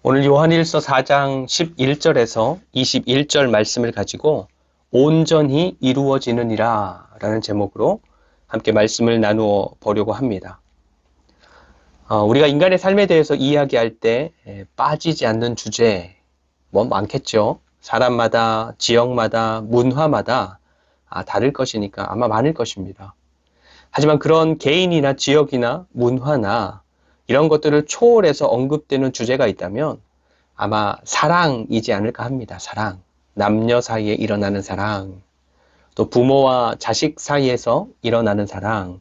오늘 요한일서 4장 11절에서 21절 말씀을 가지고 온전히 이루어지느니라 라는 제목으로 함께 말씀을 나누어 보려고 합니다. 우리가 인간의 삶에 대해서 이야기할 때 빠지지 않는 주제 많겠죠. 사람마다, 지역마다, 문화마다 다를 것이니까 아마 많을 것입니다. 하지만 그런 개인이나 지역이나 문화나 이런 것들을 초월해서 언급되는 주제가 있다면 아마 사랑이지 않을까 합니다. 사랑. 남녀 사이에 일어나는 사랑. 또 부모와 자식 사이에서 일어나는 사랑.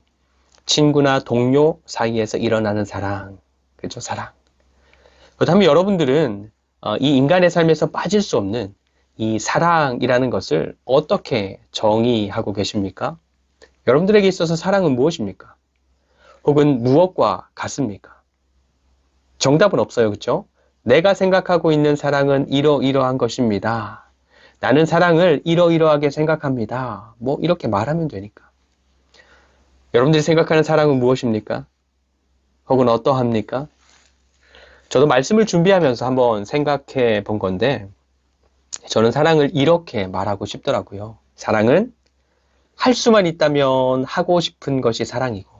친구나 동료 사이에서 일어나는 사랑. 그렇죠? 사랑. 그렇다면 여러분들은 이 인간의 삶에서 빠질 수 없는 이 사랑이라는 것을 어떻게 정의하고 계십니까? 여러분들에게 있어서 사랑은 무엇입니까? 혹은 무엇과 같습니까? 정답은 없어요. 그렇죠? 내가 생각하고 있는 사랑은 이러이러한 것입니다. 나는 사랑을 이러이러하게 생각합니다. 이렇게 말하면 되니까. 여러분들이 생각하는 사랑은 무엇입니까? 혹은 어떠합니까? 저도 말씀을 준비하면서 한번 생각해 본 건데 저는 사랑을 이렇게 말하고 싶더라고요. 사랑은 할 수만 있다면 하고 싶은 것이 사랑이고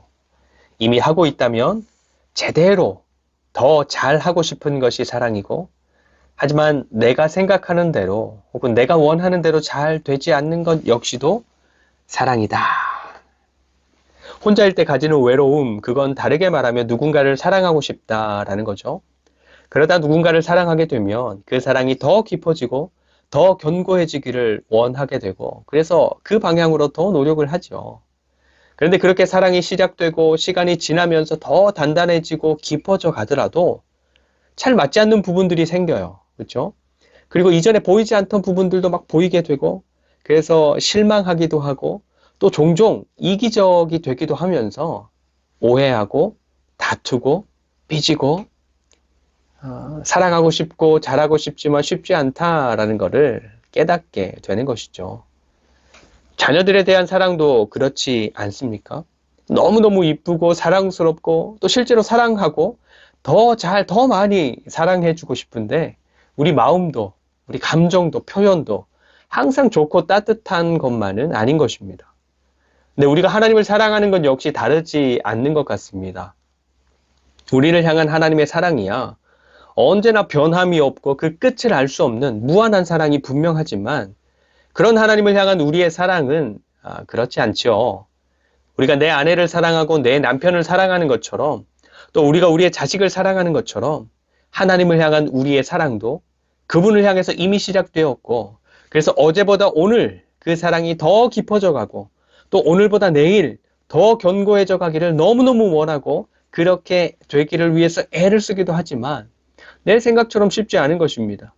이미 하고 있다면 제대로 더 잘하고 싶은 것이 사랑이고 하지만 내가 생각하는 대로 혹은 내가 원하는 대로 잘 되지 않는 것 역시도 사랑이다. 혼자일 때 가지는 외로움, 그건 다르게 말하면 누군가를 사랑하고 싶다라는 거죠. 그러다 누군가를 사랑하게 되면 그 사랑이 더 깊어지고 더 견고해지기를 원하게 되고 그래서 그 방향으로 더 노력을 하죠. 그런데 그렇게 사랑이 시작되고 시간이 지나면서 더 단단해지고 깊어져 가더라도 잘 맞지 않는 부분들이 생겨요. 그렇죠? 그리고 이전에 보이지 않던 부분들도 막 보이게 되고 그래서 실망하기도 하고 또 종종 이기적이 되기도 하면서 오해하고 다투고 삐지고 사랑하고 싶고 잘하고 싶지만 쉽지 않다라는 것을 깨닫게 되는 것이죠. 자녀들에 대한 사랑도 그렇지 않습니까? 너무너무 이쁘고 사랑스럽고 또 실제로 사랑하고 더 많이 사랑해주고 싶은데 우리 마음도 우리 감정도 표현도 항상 좋고 따뜻한 것만은 아닌 것입니다. 근데 우리가 하나님을 사랑하는 건 역시 다르지 않는 것 같습니다. 우리를 향한 하나님의 사랑이야 언제나 변함이 없고 그 끝을 알 수 없는 무한한 사랑이 분명하지만 그런 하나님을 향한 우리의 사랑은 그렇지 않죠. 우리가 내 아내를 사랑하고 내 남편을 사랑하는 것처럼 또 우리가 우리의 자식을 사랑하는 것처럼 하나님을 향한 우리의 사랑도 그분을 향해서 이미 시작되었고 그래서 어제보다 오늘 그 사랑이 더 깊어져 가고 또 오늘보다 내일 더 견고해져 가기를 너무너무 원하고 그렇게 되기를 위해서 애를 쓰기도 하지만 내 생각처럼 쉽지 않은 것입니다.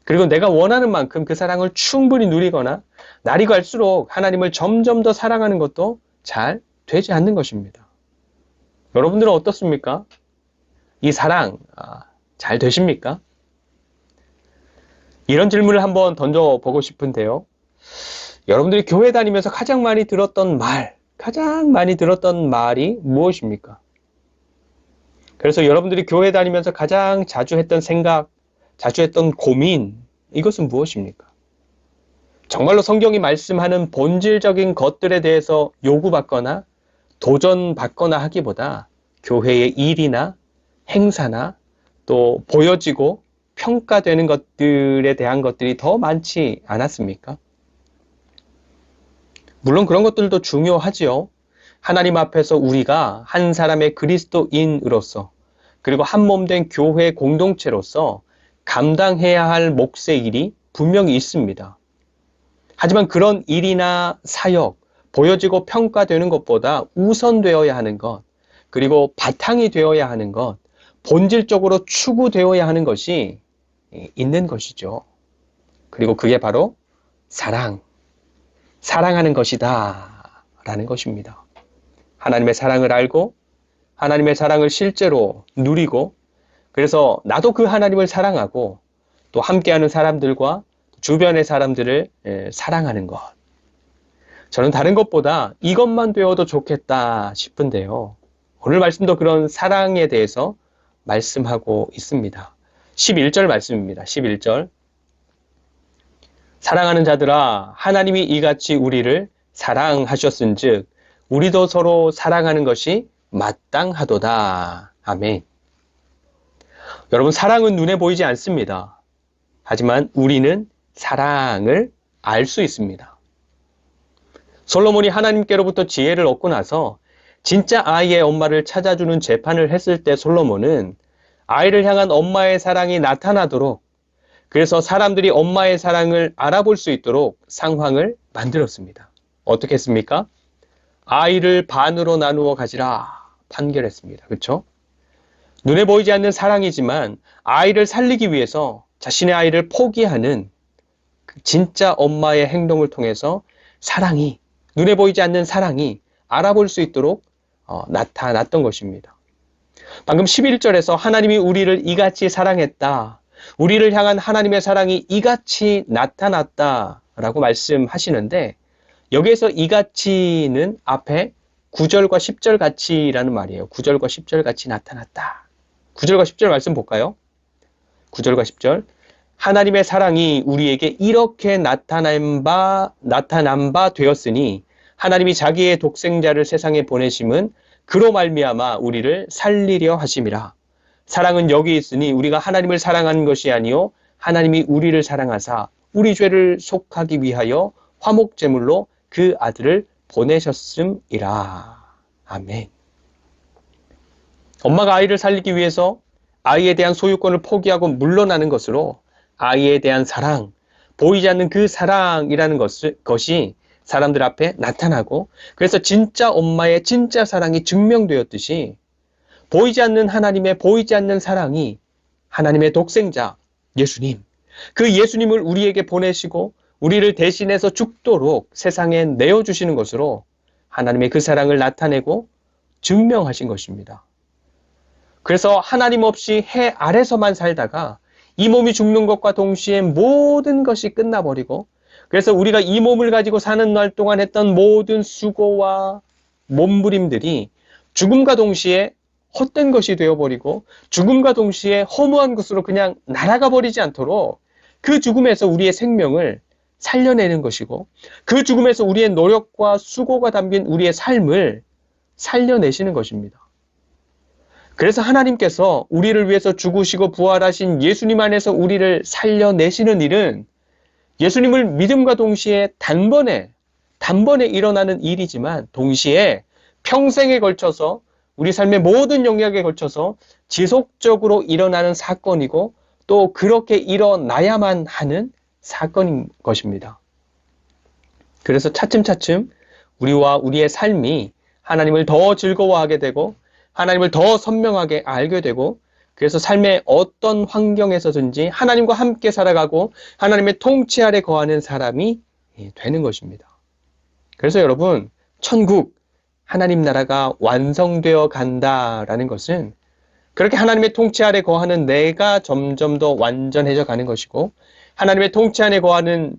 그리고 내가 원하는 만큼 그 사랑을 충분히 누리거나 날이 갈수록 하나님을 점점 더 사랑하는 것도 잘 되지 않는 것입니다. 여러분들은 어떻습니까? 이 사랑 잘 되십니까? 이런 질문을 한번 던져보고 싶은데요. 여러분들이 교회 다니면서 가장 많이 들었던 말이 무엇입니까? 그래서 여러분들이 교회 다니면서 가장 자주 했던 생각, 자주 했던 고민, 이것은 무엇입니까? 정말로 성경이 말씀하는 본질적인 것들에 대해서 요구받거나 도전받거나 하기보다 교회의 일이나 행사나 또 보여지고 평가되는 것들에 대한 것들이 더 많지 않았습니까? 물론 그런 것들도 중요하지요. 하나님 앞에서 우리가 한 사람의 그리스도인으로서 그리고 한 몸 된 교회 공동체로서 감당해야 할 몫의 일이 분명히 있습니다. 하지만 그런 일이나 사역, 보여지고 평가되는 것보다 우선되어야 하는 것, 그리고 바탕이 되어야 하는 것, 본질적으로 추구되어야 하는 것이 있는 것이죠. 그리고 그게 바로 사랑하는 것이다 라는 것입니다. 하나님의 사랑을 알고 하나님의 사랑을 실제로 누리고 그래서 나도 그 하나님을 사랑하고 또 함께하는 사람들과 주변의 사람들을 사랑하는 것. 저는 다른 것보다 이것만 되어도 좋겠다 싶은데요. 오늘 말씀도 그런 사랑에 대해서 말씀하고 있습니다. 11절 말씀입니다. 11절. 사랑하는 자들아, 하나님이 이같이 우리를 사랑하셨은즉 우리도 서로 사랑하는 것이 마땅하도다. 아멘. 여러분, 사랑은 눈에 보이지 않습니다. 하지만 우리는 사랑을 알 수 있습니다. 솔로몬이 하나님께로부터 지혜를 얻고 나서 진짜 아이의 엄마를 찾아주는 재판을 했을 때 솔로몬은 아이를 향한 엄마의 사랑이 나타나도록, 그래서 사람들이 엄마의 사랑을 알아볼 수 있도록 상황을 만들었습니다. 어떻게 했습니까? 아이를 반으로 나누어 가지라 판결했습니다. 그렇죠? 눈에 보이지 않는 사랑이지만 아이를 살리기 위해서 자신의 아이를 포기하는 진짜 엄마의 행동을 통해서 사랑이, 눈에 보이지 않는 사랑이 알아볼 수 있도록 나타났던 것입니다. 방금 11절에서 하나님이 우리를 이같이 사랑했다, 우리를 향한 하나님의 사랑이 이같이 나타났다라고 말씀하시는데, 여기에서 이같이는 앞에 9절과 10절 같이라는 말이에요. 9절과 10절 같이 나타났다. 9절과 10절 말씀 볼까요? 9절과 10절. 하나님의 사랑이 우리에게 이렇게 나타난 바 되었으니 하나님이 자기의 독생자를 세상에 보내심은 그로 말미암아 우리를 살리려 하심이라. 사랑은 여기 있으니 우리가 하나님을 사랑한 것이 아니요 하나님이 우리를 사랑하사 우리 죄를 속하기 위하여 화목제물로 그 아들을 보내셨음이라. 아멘. 엄마가 아이를 살리기 위해서 아이에 대한 소유권을 포기하고 물러나는 것으로 아이에 대한 사랑, 보이지 않는 그 사랑이라는 것이 사람들 앞에 나타나고, 그래서 진짜 엄마의 진짜 사랑이 증명되었듯이 보이지 않는 하나님의 보이지 않는 사랑이 하나님의 독생자 예수님, 그 예수님을 우리에게 보내시고 우리를 대신해서 죽도록 세상에 내어주시는 것으로 하나님의 그 사랑을 나타내고 증명하신 것입니다. 그래서 하나님 없이 해 아래서만 살다가 이 몸이 죽는 것과 동시에 모든 것이 끝나버리고, 그래서 우리가 이 몸을 가지고 사는 날 동안 했던 모든 수고와 몸부림들이 죽음과 동시에 헛된 것이 되어버리고 죽음과 동시에 허무한 것으로 그냥 날아가 버리지 않도록 그 죽음에서 우리의 생명을 살려내는 것이고, 그 죽음에서 우리의 노력과 수고가 담긴 우리의 삶을 살려내시는 것입니다. 그래서 하나님께서 우리를 위해서 죽으시고 부활하신 예수님 안에서 우리를 살려내시는 일은 예수님을 믿음과 동시에 단번에 일어나는 일이지만 동시에 평생에 걸쳐서 우리 삶의 모든 영역에 걸쳐서 지속적으로 일어나는 사건이고, 또 그렇게 일어나야만 하는 사건인 것입니다. 그래서 차츰차츰 우리와 우리의 삶이 하나님을 더 즐거워하게 되고 하나님을 더 선명하게 알게 되고, 그래서 삶의 어떤 환경에서든지 하나님과 함께 살아가고 하나님의 통치 아래 거하는 사람이 되는 것입니다. 그래서 여러분, 천국, 하나님 나라가 완성되어 간다라는 것은 그렇게 하나님의 통치 아래 거하는 내가 점점 더 완전해져 가는 것이고, 하나님의 통치 안에 거하는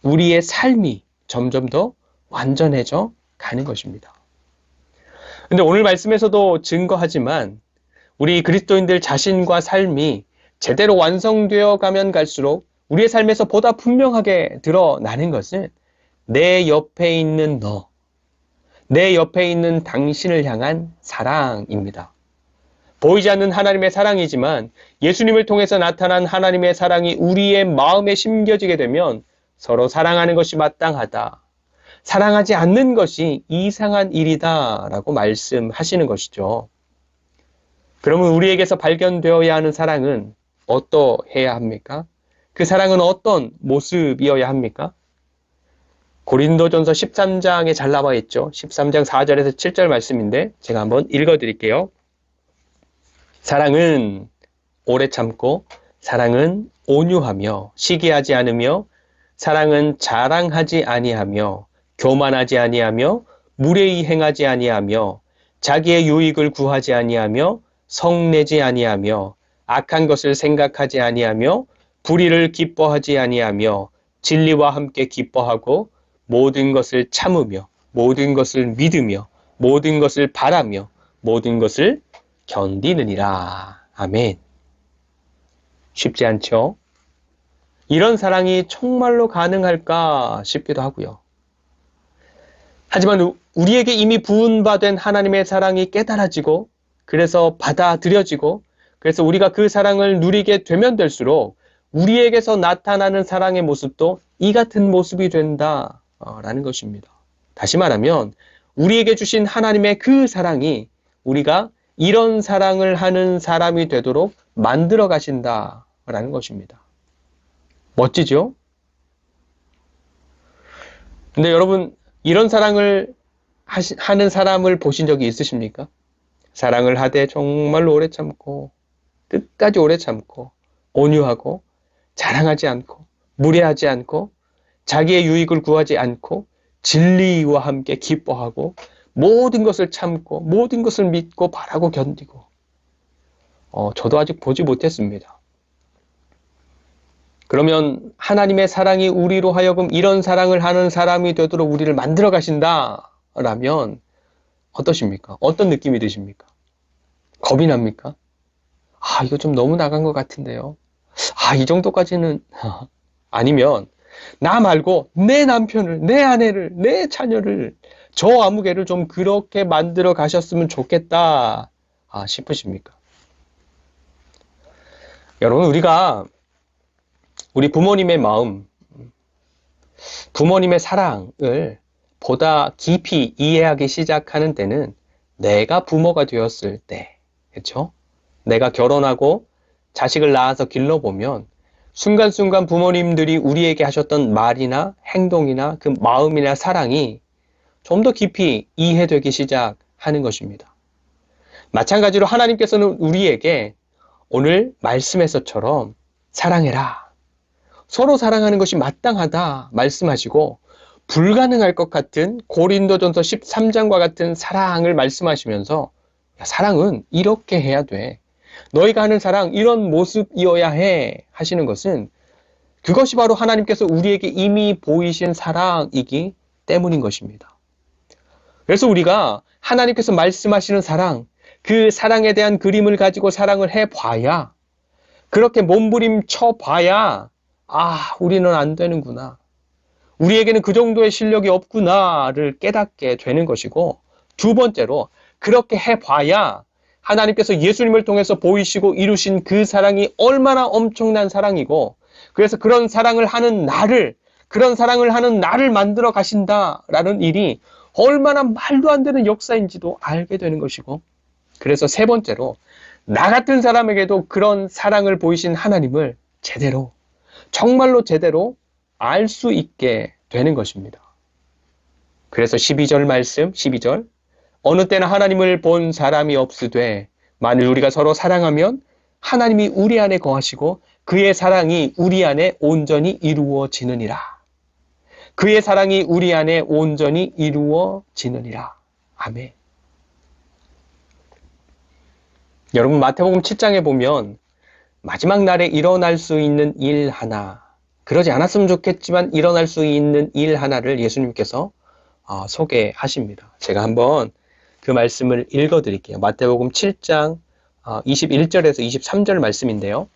우리의 삶이 점점 더 완전해져 가는 것입니다. 근데 오늘 말씀에서도 증거하지만 우리 그리스도인들 자신과 삶이 제대로 완성되어 가면 갈수록 우리의 삶에서 보다 분명하게 드러나는 것은 내 옆에 있는 너, 내 옆에 있는 당신을 향한 사랑입니다. 보이지 않는 하나님의 사랑이지만 예수님을 통해서 나타난 하나님의 사랑이 우리의 마음에 심겨지게 되면 서로 사랑하는 것이 마땅하다, 사랑하지 않는 것이 이상한 일이다 라고 말씀하시는 것이죠. 그러면 우리에게서 발견되어야 하는 사랑은 어떠해야 합니까? 그 사랑은 어떤 모습이어야 합니까? 고린도전서 13장에 잘 나와 있죠. 13장 4절에서 7절 말씀인데 제가 한번 읽어드릴게요. 사랑은 오래 참고, 사랑은 온유하며 시기하지 않으며, 사랑은 자랑하지 아니하며 교만하지 아니하며 무례히 행하지 아니하며 자기의 유익을 구하지 아니하며 성내지 아니하며 악한 것을 생각하지 아니하며 불의를 기뻐하지 아니하며 진리와 함께 기뻐하고 모든 것을 참으며 모든 것을 믿으며 모든 것을 바라며 모든 것을 견디느니라. 아멘. 쉽지 않죠? 이런 사랑이 정말로 가능할까 싶기도 하고요. 하지만 우리에게 이미 부은바된 하나님의 사랑이 깨달아지고 그래서 받아들여지고 그래서 우리가 그 사랑을 누리게 되면 될수록 우리에게서 나타나는 사랑의 모습도 이 같은 모습이 된다라는 것입니다. 다시 말하면 우리에게 주신 하나님의 그 사랑이 우리가 이런 사랑을 하는 사람이 되도록 만들어 가신다라는 것입니다. 멋지죠? 근데 여러분, 이런 사랑을 하는 사람을 보신 적이 있으십니까? 사랑을 하되 정말로 오래 참고 끝까지 오래 참고 온유하고 자랑하지 않고 무례하지 않고 자기의 유익을 구하지 않고 진리와 함께 기뻐하고 모든 것을 참고 모든 것을 믿고 바라고 견디고 저도 아직 보지 못했습니다. 그러면 하나님의 사랑이 우리로 하여금 이런 사랑을 하는 사람이 되도록 우리를 만들어 가신다라면 어떠십니까? 어떤 느낌이 드십니까? 겁이 납니까? 이거 좀 너무 나간 것 같은데요. 이 정도까지는 아니면 나 말고 내 남편을, 내 아내를, 내 자녀를 저 아무개를 좀 그렇게 만들어 가셨으면 좋겠다 싶으십니까? 여러분, 우리 부모님의 마음, 부모님의 사랑을 보다 깊이 이해하기 시작하는 때는 내가 부모가 되었을 때, 그렇죠? 내가 결혼하고 자식을 낳아서 길러보면 순간순간 부모님들이 우리에게 하셨던 말이나 행동이나 그 마음이나 사랑이 좀 더 깊이 이해되기 시작하는 것입니다. 마찬가지로 하나님께서는 우리에게 오늘 말씀에서처럼 사랑해라, 서로 사랑하는 것이 마땅하다 말씀하시고 불가능할 것 같은 고린도전서 13장과 같은 사랑을 말씀하시면서 사랑은 이렇게 해야 돼. 너희가 하는 사랑 이런 모습이어야 해 하시는 것은 그것이 바로 하나님께서 우리에게 이미 보이신 사랑이기 때문인 것입니다. 그래서 우리가 하나님께서 말씀하시는 사랑, 그 사랑에 대한 그림을 가지고 사랑을 해봐야 그렇게 몸부림쳐 봐야 우리는 안 되는구나. 우리에게는 그 정도의 실력이 없구나를 깨닫게 되는 것이고 두 번째로 그렇게 해봐야 하나님께서 예수님을 통해서 보이시고 이루신 그 사랑이 얼마나 엄청난 사랑이고 그래서 그런 사랑을 하는 나를 만들어 가신다라는 일이 얼마나 말도 안 되는 역사인지도 알게 되는 것이고 그래서 세 번째로 나 같은 사람에게도 그런 사랑을 보이신 하나님을 정말로 제대로 알 수 있게 되는 것입니다. 그래서 12절 말씀, 12절 어느 때나 하나님을 본 사람이 없으되 만일 우리가 서로 사랑하면 하나님이 우리 안에 거하시고 그의 사랑이 우리 안에 온전히 이루어지느니라. 그의 사랑이 우리 안에 온전히 이루어지느니라. 아멘. 여러분 마태복음 7장에 보면 마지막 날에 일어날 수 있는 일 하나, 그러지 않았으면 좋겠지만 일어날 수 있는 일 하나를 예수님께서 소개하십니다. 제가 한번 그 말씀을 읽어드릴게요. 마태복음 7장 21절에서 23절 말씀인데요.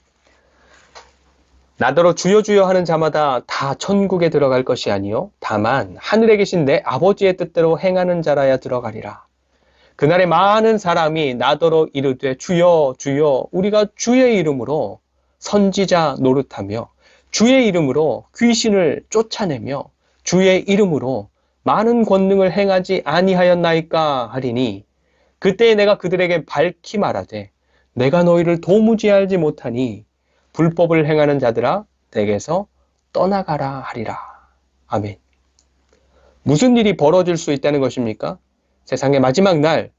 나더러 주여 주여 하는 자마다 다 천국에 들어갈 것이 아니요 다만 하늘에 계신 내 아버지의 뜻대로 행하는 자라야 들어가리라. 그날에 많은 사람이 나더러 이르되 주여 주여 우리가 주의 이름으로 선지자 노릇하며 주의 이름으로 귀신을 쫓아내며 주의 이름으로 많은 권능을 행하지 아니하였나이까 하리니 그때에 내가 그들에게 밝히 말하되 내가 너희를 도무지 알지 못하니 불법을 행하는 자들아 내게서 떠나가라 하리라. 아멘. 무슨 일이 벌어질 수 있다는 것입니까? 세상의 마지막 날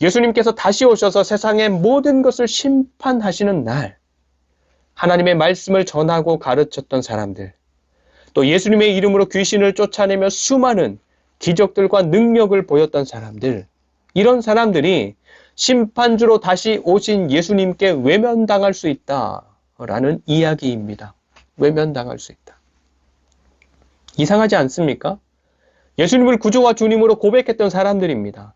예수님께서 다시 오셔서 세상의 모든 것을 심판하시는 날 하나님의 말씀을 전하고 가르쳤던 사람들 또 예수님의 이름으로 귀신을 쫓아내며 수많은 기적들과 능력을 보였던 사람들 이런 사람들이 심판주로 다시 오신 예수님께 외면당할 수 있다라는 이야기입니다. 외면당할 수 있다. 이상하지 않습니까? 예수님을 구주와 주님으로 고백했던 사람들입니다.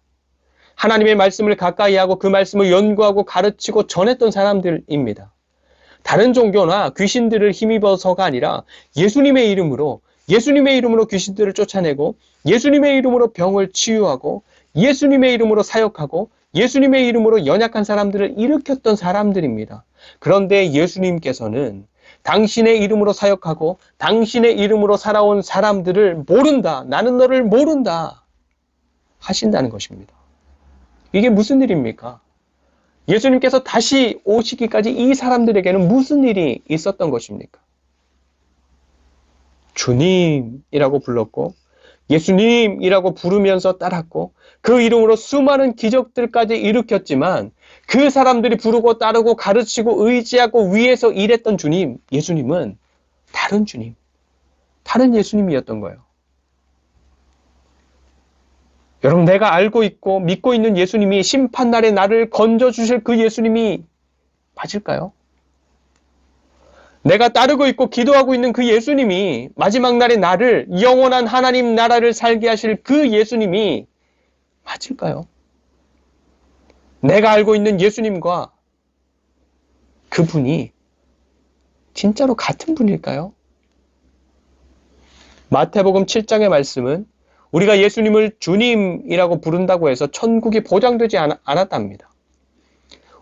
하나님의 말씀을 가까이 하고 그 말씀을 연구하고 가르치고 전했던 사람들입니다. 다른 종교나 귀신들을 힘입어서가 아니라 예수님의 이름으로 귀신들을 쫓아내고 예수님의 이름으로 병을 치유하고 예수님의 이름으로 사역하고 예수님의 이름으로 연약한 사람들을 일으켰던 사람들입니다. 그런데 예수님께서는 당신의 이름으로 사역하고 당신의 이름으로 살아온 사람들을 모른다. 나는 너를 모른다. 하신다는 것입니다. 이게 무슨 일입니까? 예수님께서 다시 오시기까지 이 사람들에게는 무슨 일이 있었던 것입니까? 주님이라고 불렀고 예수님이라고 부르면서 따랐고 그 이름으로 수많은 기적들까지 일으켰지만 그 사람들이 부르고 따르고 가르치고 의지하고 위에서 일했던 주님, 예수님은 다른 주님, 다른 예수님이었던 거예요. 여러분, 내가 알고 있고 믿고 있는 예수님이 심판날에 나를 건져주실 그 예수님이 맞을까요? 내가 따르고 있고 기도하고 있는 그 예수님이 마지막 날에 나를 영원한 하나님 나라를 살게 하실 그 예수님이 맞을까요? 내가 알고 있는 예수님과 그분이 진짜로 같은 분일까요? 마태복음 7장의 말씀은 우리가 예수님을 주님이라고 부른다고 해서 천국이 보장되지 않았답니다.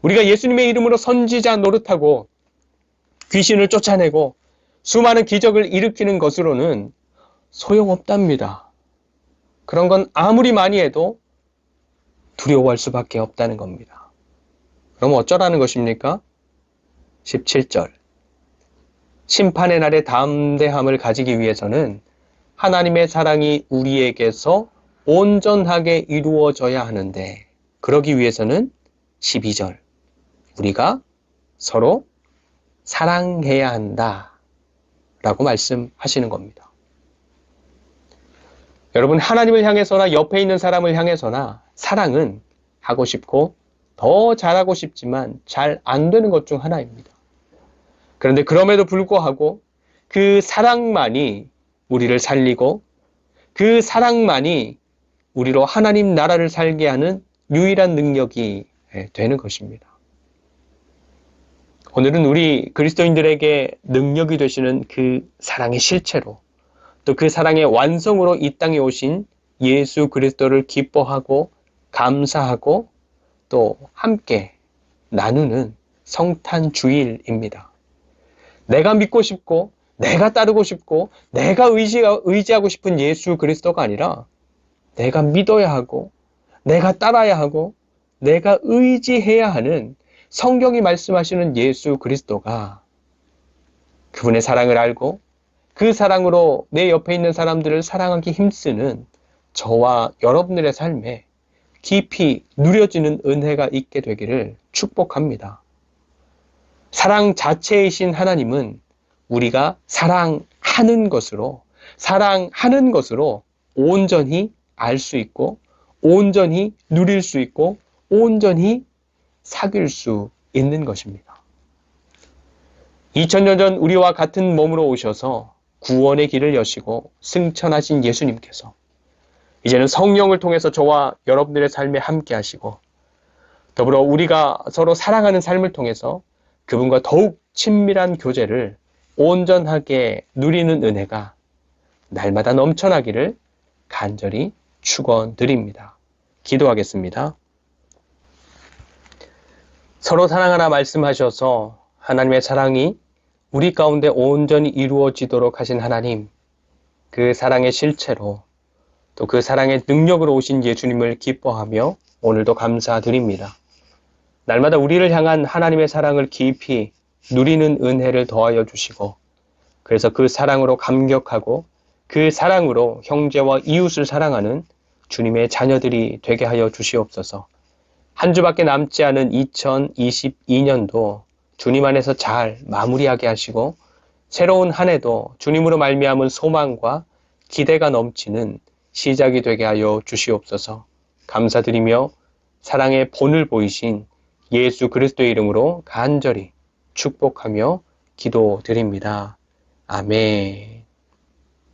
우리가 예수님의 이름으로 선지자 노릇하고 귀신을 쫓아내고 수많은 기적을 일으키는 것으로는 소용없답니다. 그런 건 아무리 많이 해도 두려워할 수밖에 없다는 겁니다. 그럼 어쩌라는 것입니까? 17절. 심판의 날에 담대함을 가지기 위해서는 하나님의 사랑이 우리에게서 온전하게 이루어져야 하는데 그러기 위해서는 12절. 우리가 서로 사랑해야 한다 라고 말씀하시는 겁니다. 여러분, 하나님을 향해서나 옆에 있는 사람을 향해서나 사랑은 하고 싶고 더 잘하고 싶지만 잘 안 되는 것 중 하나입니다. 그런데 그럼에도 불구하고 그 사랑만이 우리를 살리고 그 사랑만이 우리로 하나님 나라를 살게 하는 유일한 능력이 되는 것입니다. 오늘은 우리 그리스도인들에게 능력이 되시는 그 사랑의 실체로 또 그 사랑의 완성으로 이 땅에 오신 예수 그리스도를 기뻐하고 감사하고 또 함께 나누는 성탄 주일입니다. 내가 믿고 싶고 내가 따르고 싶고 내가 의지하고 싶은 예수 그리스도가 아니라 내가 믿어야 하고 내가 따라야 하고 내가 의지해야 하는 성경이 말씀하시는 예수 그리스도가 그분의 사랑을 알고 그 사랑으로 내 옆에 있는 사람들을 사랑하기 힘쓰는 저와 여러분들의 삶에 깊이 누려지는 은혜가 있게 되기를 축복합니다. 사랑 자체이신 하나님은 우리가 사랑하는 것으로 온전히 알 수 있고 온전히 누릴 수 있고 온전히 사귈 수 있는 것입니다. 2000년 전 우리와 같은 몸으로 오셔서 구원의 길을 여시고 승천하신 예수님께서 이제는 성령을 통해서 저와 여러분들의 삶에 함께 하시고 더불어 우리가 서로 사랑하는 삶을 통해서 그분과 더욱 친밀한 교제를 온전하게 누리는 은혜가 날마다 넘쳐나기를 간절히 축원드립니다. 기도하겠습니다. 서로 사랑하라 말씀하셔서 하나님의 사랑이 우리 가운데 온전히 이루어지도록 하신 하나님, 그 사랑의 실체로 또 그 사랑의 능력으로 오신 예수님을 기뻐하며 오늘도 감사드립니다. 날마다 우리를 향한 하나님의 사랑을 깊이 누리는 은혜를 더하여 주시고 그래서 그 사랑으로 감격하고 그 사랑으로 형제와 이웃을 사랑하는 주님의 자녀들이 되게 하여 주시옵소서. 한 주밖에 남지 않은 2022년도 주님 안에서 잘 마무리하게 하시고 새로운 한 해도 주님으로 말미암은 소망과 기대가 넘치는 시작이 되게 하여 주시옵소서. 감사드리며 사랑의 본을 보이신 예수 그리스도의 이름으로 간절히 축복하며 기도드립니다. 아멘.